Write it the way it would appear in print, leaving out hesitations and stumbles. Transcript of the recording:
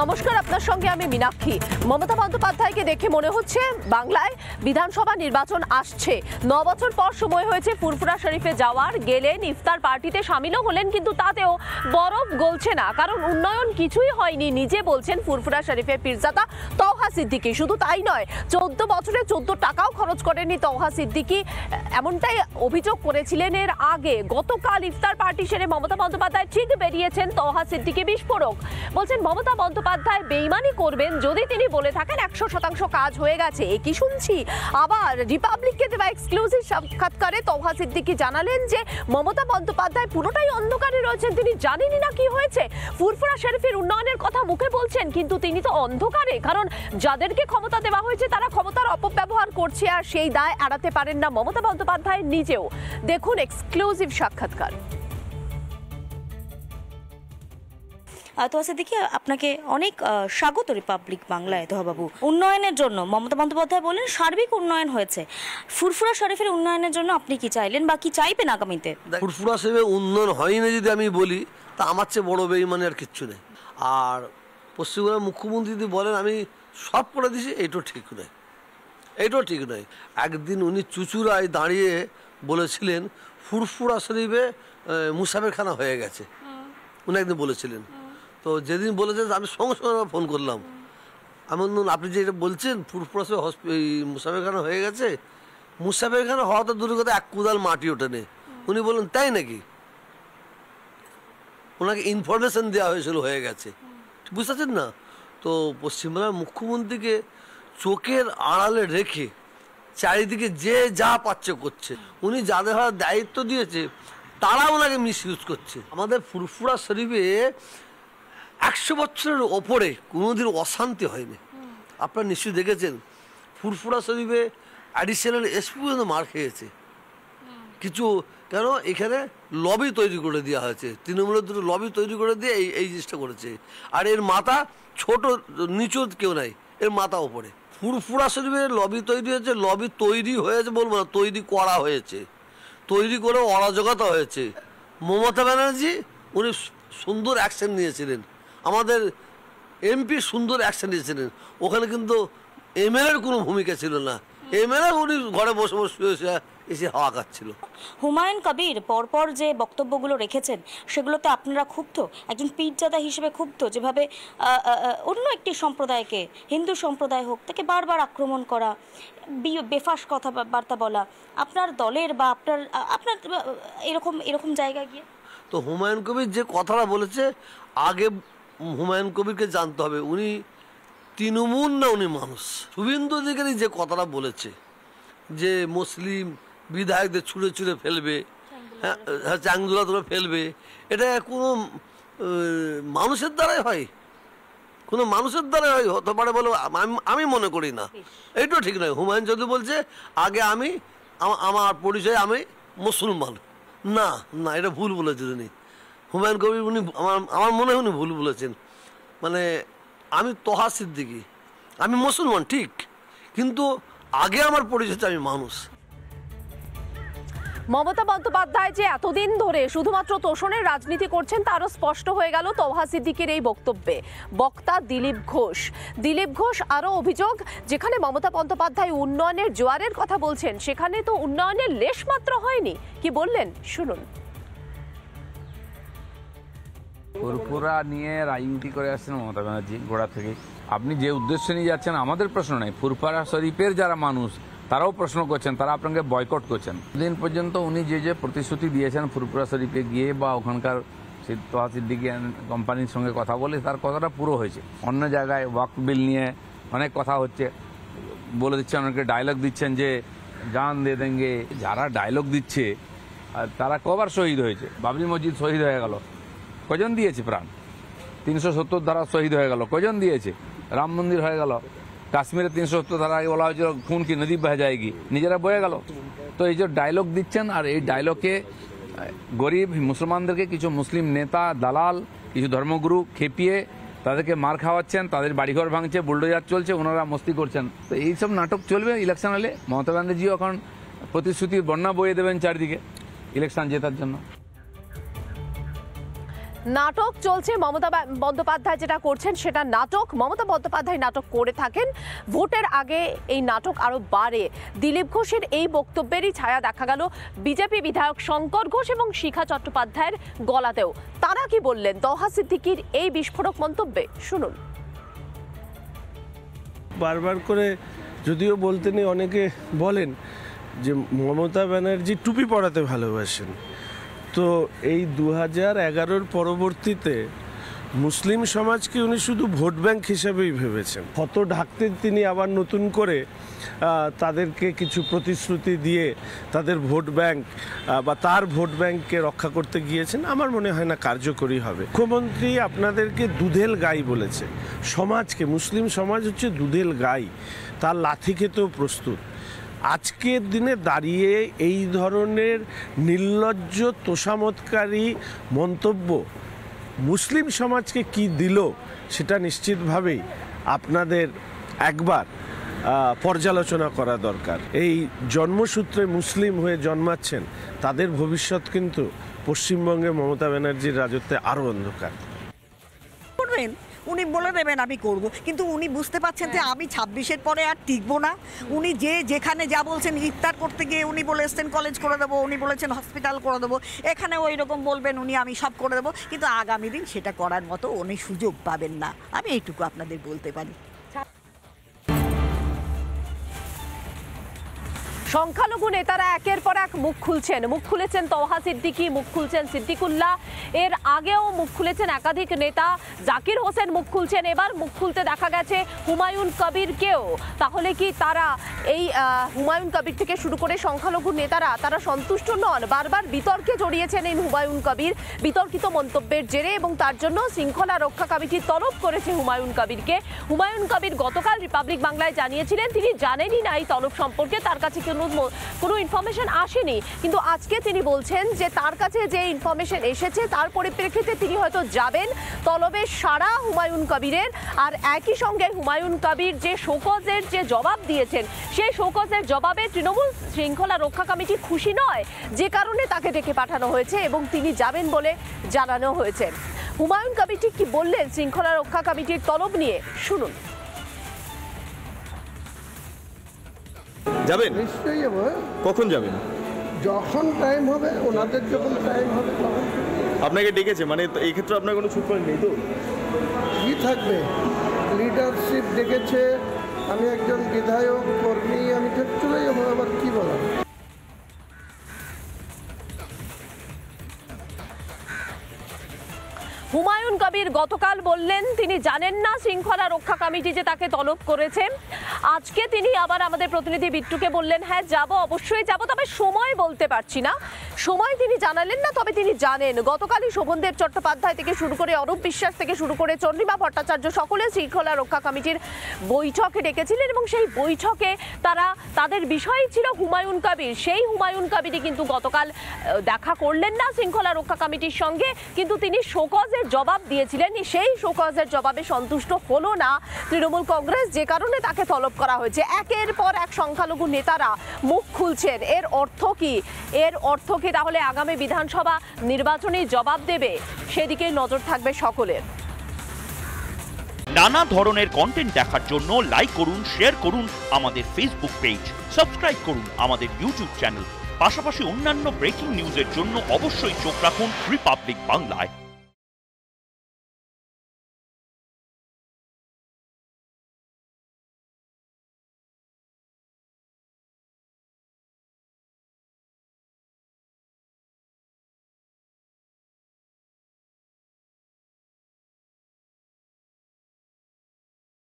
নমস্কার, আপনার সঙ্গে আমি মীনাক্ষী। মমতা বন্দ্যোপাধ্যায়কে দেখে মনে হচ্ছে বাংলায় বিধানসভা নির্বাচন আসছে। 9 বছর পর সময় হয়েছে ফুরফুরা শরীফে যাওয়ার। গেলেন, ইফতার পার্টিতে সামিলও হলেন, কিন্তু তাতেও বরফ গলছে না, কারণ উন্নয়ন কিছুই হয়নি। নিজে বলছেন ফুরফুরা শরীফের পীরজাদা তওহা সিদ্দিকী। শুধু তাই নয়, 14 বছরে 14 টাকাও খরচ করেননি তওহা সিদ্দিকী, এমনটাই অভিযোগ করেছিলেন এর আগে। গতকাল ইফতার পার্টি সেরে মমতা বন্দ্যোপাধ্যায় ঠিক বেরিয়েছেন তওহা সিদ্দিকী বিস্ফোরক। বলছেন মমতা বন্দ্যোপাধ্যায় বেইমানি করবেন যদি তিনি বলে থাকেন 100% কাজ হয়ে গেছে। কি শুনছি? আবার রিপাবলিককে দেওয়া এক্সক্লুসিভ সাক্ষাৎকারে তওহা সিদ্দিকী জানালেন যে মমতা বন্দ্যোপাধ্যায় পুরোটাই অন্ধকারে রয়েছেন, তিনি জানেনই না কি হয়েছে। ফুরফুরা শরীফের উন্নয়নের কথা মুখে বলছেন, কিন্তু তিনি তো অন্ধকারে, কারণ যাদেরকে ক্ষমতা দেওয়া হয়েছে তারা ক্ষমতার অপব্যবহার করছে, আর সেই দায় এড়াতে পারেন না মমতা বন্দ্যোপাধ্যায় নিজেও। দেখুন এক্সক্লুসিভ সাক্ষাৎকার। তওহা সিদ্দিকী, আপনাকে অনেক স্বাগত রিপাবলিক বাংলায়। তওহাবাবু, উন্নয়নের জন্য মমতা বন্দ্যোপাধ্যায় বলেন সার্বিক উন্নয়ন হয়েছে। ফুরফুরা শরীফের উন্নয়নের জন্য আপনি কি চাইলেন বা কি চাইবেন আগামীতে? ফুরফুরা শরীফের উন্নয়ন হয়নি যদি আমি বলি, তা আমার চেয়ে বড় বেইমানি আর কিচ্ছু নেই। আর পশ্চিমবঙ্গের মুখ্যমন্ত্রী যদি বলেন আমি সব করে দিছি, এইটাও ঠিক নয়, এইটাও ঠিক নয়। একদিন উনি চুচুড়ায় দাঁড়িয়ে বলেছিলেন ফুরফুরা শরীফে মুসাফেরখানা হয়ে গেছে, উনি একদিন বলেছিলেন। তো যেদিন বলেছেন আমি সঙ্গে সঙ্গে ফোন করলাম, আমি বললাম আপনি যে এটা বলছেন ফুরফুরা মুসাফেরখানা হয়ে গেছে, মুসাফেরখানা হওয়া তো দূরের কথা, এক কুদাল মাটি ওঠেনি। উনি বললেন তাই নাকি? ওনাকে ইনফরমেশন দেওয়া হয়েছিল হয়ে গেছে, বুঝতে পারছেন না? তো পশ্চিমবাংলার মুখ্যমন্ত্রীকে চোখের আড়ালে রেখে চারিদিকে যে যা পাচ্ছে করছে। উনি যাদের হাতে দায়িত্ব দিয়েছে তারা ওনাকে মিসইউজ করছে। আমাদের ফুরফুরা শরীফে 100 বছরের ওপরে কোনোদিন অশান্তি হয়নি। আপনারা নিশ্চয়ই দেখেছেন ফুরফুরা শরীফে অ্যাডিশনাল এসপি পর্যন্ত মার খেয়েছে কিছু, কেন এখানে লবি তৈরি করে দেওয়া হয়েছে, তৃণমূলের দুটো লবি তৈরি করে দিয়ে এই জিনিসটা করেছে। আর এর মাথা ছোট নিচু কেউ নাই, এর মাথা ওপরে। ফুরফুরা শরীফে লবি তৈরি হয়েছে, লবি তৈরি হয়েছে বলবো না, তৈরি করা হয়েছে, তৈরি করে অরাজকতা হয়েছে। মমতা ব্যানার্জি উনি সুন্দর অ্যাকশন নিয়েছিলেন, আমাদের এমপি সুন্দর অ্যাকশন নিয়েছিলেন। ওখানে কিন্তু এমএলএর কোনো ভূমিকা ছিল না, এমএলএ উনি ঘরে বসে বসে এসে হাওয়া খাচ্ছিল। হুমায়ুন কবির পরপর যে বক্তব্যগুলো রেখেছেন সেগুলোতে আপনারা ক্ষুব্ধ, একজন পীরজাদা হিসেবে ক্ষুব্ধ, যেভাবে অন্য একটি সম্প্রদায়কে, হিন্দু সম্প্রদায় হোক, তাকে বারবার আক্রমণ করা, বেফাস কথাবার্তা বলা, আপনার দলের বা আপনার এরকম জায়গায় গিয়ে? তো হুমায়ুন কবির যে কথাটা বলেছে, আগে হুমায়ুন কবিরকে জানতে হবে উনি তৃণমূল না উনি মানুষ। শুভেন্দু অধিকারী যে কথাটা বলেছে যে মুসলিম বিধায়কদের ছুঁড়ে ছুঁড়ে ফেলবে, হ্যাঁ চাংদুলা তুলে ফেলবে, এটা কোনো মানুষের দ্বারাই হয়? কোনো মানুষের দ্বারাই হয় হতে পারে বলে আমি মনে করি না, এইটাও ঠিক নয়। হুমায়ুন যদি বলছে আগে আমার পরিচয় আমি মুসলমান, না না, এটা ভুল বলেছেন উনি। হুমায়ুন কবির উনি আমার মনে হয় উনি ভুল বলেছেন। মানে আমি তওহা সিদ্দিকী, আমি মুসলমান ঠিক, কিন্তু আগে আমার পরিচয় আমি মানুষ। মমতা বন্দ্যোপাধ্যায় যে এতদিন ধরে শুধুমাত্র তোষণের রাজনীতি করছেন তারও স্পষ্ট হয়ে গেল তওহা সিদ্দিকীর এই বক্তব্যে। বক্তা দিলীপ ঘোষ আরও অভিযোগ, যেখানে মমতা বন্দ্যোপাধ্যায় উন্নয়নের জোয়ারের কথা বলছেন সেখানে তো উন্নয়নের লেশ মাত্র হয়নি। কি বললেন শুনুন। ফুরফুরা নিয়ে রাজনীতি করে আসছেন মমতা ব্যানার্জি গোড়া থেকে। আপনি যে উদ্দেশ্য নিয়ে যাচ্ছেন আমাদের প্রশ্ন নেই, ফুরফুরা শরীফের যারা মানুষ তারাও প্রশ্ন করছেন, তারা আপনাকে বয়কট করছেন। দিন পর্যন্ত উনি যে প্রতিশ্রুতি দিয়েছেন ফুরফুরা শরীফে গিয়ে বা ওখানকার তওহা সিদ্দিকী কোম্পানির সঙ্গে কথা বলে, তার কথাটা পুরো হয়েছে। অন্য জায়গায় ওয়াকফ বিল নিয়ে অনেক কথা হচ্ছে, বলে দিচ্ছেন, অনেকে ডায়লগ দিচ্ছেন যে জান দে দেঙ্গে। যারা ডায়লগ দিচ্ছে তারা কবার শহীদ হয়েছে? বাবরি মসজিদ শহীদ হয়ে গেল, কজন দিয়েছে প্রাণ? 370 ধারা শহীদ হয়ে গেল, কজন দিয়েছে? রাম মন্দির হয়ে গেল, কাশ্মীরে 370 ধারা বলা হয়েছিল খুন কি নদী বহে যায়গি, নিজেরা বয়ে গেল। তো এই যে ডায়লগ দিচ্ছেন, আর এই ডায়লগে গরিব মুসলমানদেরকে কিছু মুসলিম নেতা দালাল, কিছু ধর্মগুরু খেপিয়ে তাদেরকে মার খাওয়াচ্ছেন, তাদের বাড়িঘর ভাঙছে, বুলডোজার চলছে, ওনারা মস্তি করছেন। তো এইসব নাটক চলবে ইলেকশন হলে। মমতা ব্যানার্জিও এখন প্রতিশ্রুতির বন্যা বয়ে দেবেন চারদিকে ইলেকশন জেতার জন্য। নাটক চলছে, মমতা বন্দ্যোপাধ্যায় যেটা করছেন সেটা নাটক। মমতা বন্দ্যোপাধ্যায় নাটক করে থাকেন, ভোটের আগে এই নাটক আরো বাড়ে। দিলীপ ঘোষের এই বক্তব্যেরই ছায়া দেখা গেল বিজেপি বিধায়ক শঙ্কর ঘোষ এবং শিখা চট্টোপাধ্যায়ের গলাতেও। তারা কি বললেন তৌহা সিদ্দিকীর এই বিস্ফোরক মন্তব্যে, শুনুন। বারবার করে যদিও বলতে নেই, অনেকে বলেন যে মমতা ব্যানার্জি টুপি পরাতে ভালোবাসেন। তো এই 2011-র পরবর্তীতে মুসলিম সমাজকে উনি শুধু ভোট ব্যাংক হিসেবেই ভেবেছেন। ক্ষত ঢাকতে তিনি আবার নতুন করে তাদেরকে কিছু প্রতিশ্রুতি দিয়ে তাদের ভোট ব্যাংক বা তার ভোট ব্যাংককে রক্ষা করতে গিয়েছেন। আমার মনে হয় না কার্যকরী হবে। মুখ্যমন্ত্রী আপনাদেরকে দুধেল গাই বলেছে, সমাজকে, মুসলিম সমাজ হচ্ছে দুধেল গাই, তার লাথি খেতেও প্রস্তুত। আজকের দিনে দাঁড়িয়ে এই ধরনের নির্লজ্জ তোষামতকারী মন্তব্য মুসলিম সমাজকে কি দিল সেটা নিশ্চিতভাবেই আপনাদের একবার পর্যালোচনা করা দরকার। এই জন্মসূত্রে মুসলিম হয়ে জন্মাচ্ছেন, তাদের ভবিষ্যৎ কিন্তু পশ্চিমবঙ্গে মমতা ব্যানার্জির রাজত্বে আরও অন্ধকার। উনি বলে দেবেন আমি করব, কিন্তু উনি বুঝতে পারছেন যে আমি 26-এর পরে আর টিকবো না। উনি যেখানে যা বলছেন, ইফতার করতে গিয়ে উনি বলে এসছেন কলেজ করে দেবো, উনি বলেছেন হসপিটাল করে দেবো, এখানে ওই রকম বলবেন উনি আমি সব করে দেবো, কিন্তু আগামী দিন সেটা করার মতো উনি সুযোগ পাবেন না। আমি এইটুকু আপনাদের বলতে পারি। সংখ্যালঘু নেতারা একের পর এক মুখ খুলছেন। মুখ খুলেছেন তৌহা সিদ্দিকী, মুখ খুলছেন সিদ্দিকুল্লাহ, এর আগেও মুখ খুলেছেন একাধিক নেতা। জাকির হোসেন মুখ খুলছেন, এবার মুখ খুলতে দেখা গেছে হুমায়ুন কবিরকেও। তাহলে কি তারা এই হুমায়ুন কবির থেকে শুরু করে সংখ্যালঘু নেতারা তারা সন্তুষ্ট নন? বারবার বিতর্কে জড়িয়েছেন এই হুমায়ুন কবির বিতর্কিত মন্তব্যের জেরে, এবং তার জন্য শৃঙ্খলা রক্ষা কমিটি তলব করেছে হুমায়ুন কবিরকে। হুমায়ুন কবির গতকাল রিপাবলিক বাংলায় জানিয়েছিলেন তিনি জানেনই না এই তলব সম্পর্কে, তার কাছে কোনো ইনফরমেশন আসেনি। কিন্তু আজকে তিনি বলছেন যে তার কাছে যে ইনফরমেশন এসেছে তার পরিপ্রেক্ষিতে তিনি হয়তো যাবেন। তলবের সারা হুমায়ুন কবিরের, আর একই সঙ্গে হুমায়ুন কবির যে শোকজের যে জবাব দিয়েছেন সেই শোকজের জবাবে তৃণমূল শৃঙ্খলা রক্ষা কমিটি খুশি নয়, যে কারণে তাকে ডেকে পাঠানো হয়েছে এবং তিনি যাবেন বলে জানানো হয়েছে। হুমায়ুন কবির ঠিক কি বললেন শৃঙ্খলা রক্ষা কমিটির তলব নিয়ে, শুনুন। যাবেন? নিশ্চয়ই যাবো। কখন যাবেন? যখন টাইম হবে, ওনাদের যখন টাইম হবে তখন। আপনাকে ডেকেছে মানে এই ক্ষেত্রে আপনার কোনো ছুট নেই তো? কি থাকবে, লিডারশিপ ডেকেছে, আমি একজন বিধায়ক কর্মী, আমি তো চলে যাবো, আবার কি বলা। হুমায়ুন কবির গতকাল বললেন তিনি জানেন না শৃঙ্খলা রক্ষা কমিটি যে তাকে তলব করেছে। আজকে তিনি আবার আমাদের প্রতিনিধি বিট্টুকে বললেন হ্যাঁ যাব, অবশ্যই যাব, তবে সময় বলতে পারছি না। সময় তিনি জানালেন না, তবে তিনি জানেন। গতকালই শোভনদেব চট্টোপাধ্যায় থেকে শুরু করে অরূপ বিশ্বাস থেকে শুরু করে চন্দ্রিমা ভট্টাচার্য সকলে শৃঙ্খলা রক্ষা কমিটির বৈঠকে ডেকেছিলেন, এবং সেই বৈঠকে তাদের বিষয় ছিল হুমায়ুন কবির। সেই হুমায়ুন কবিরই কিন্তু গতকাল দেখা করলেন না শৃঙ্খলা রক্ষা কমিটির সঙ্গে, কিন্তু তিনি শোকজের জবাব দিয়েছিলেন। সেই শোকজের জবাবে সন্তুষ্ট হলো না তৃণমূল কংগ্রেস, যে কারণে তাকে তলব করা হয়েছে। একের পর এক সংখ্যালঘু নেতারা মুখ খুলছেন। এর অর্থ কি? এর অর্থ কি তাহলে আগামী বিধানসভা নির্বাচনে জবাব দেবে? সেদিকে নজর থাকবে সকলের। নানা ধরনের কন্টেন্ট দেখার জন্য লাইক করুন, শেয়ার করুন আমাদের ফেসবুক পেজ, সাবস্ক্রাইব করুন আমাদের ইউটিউব চ্যানেল। পাশাপাশি অন্যান্য ব্রেকিং নিউজের জন্য অবশ্যই চোখ রাখুন রিপাবলিক বাংলায়।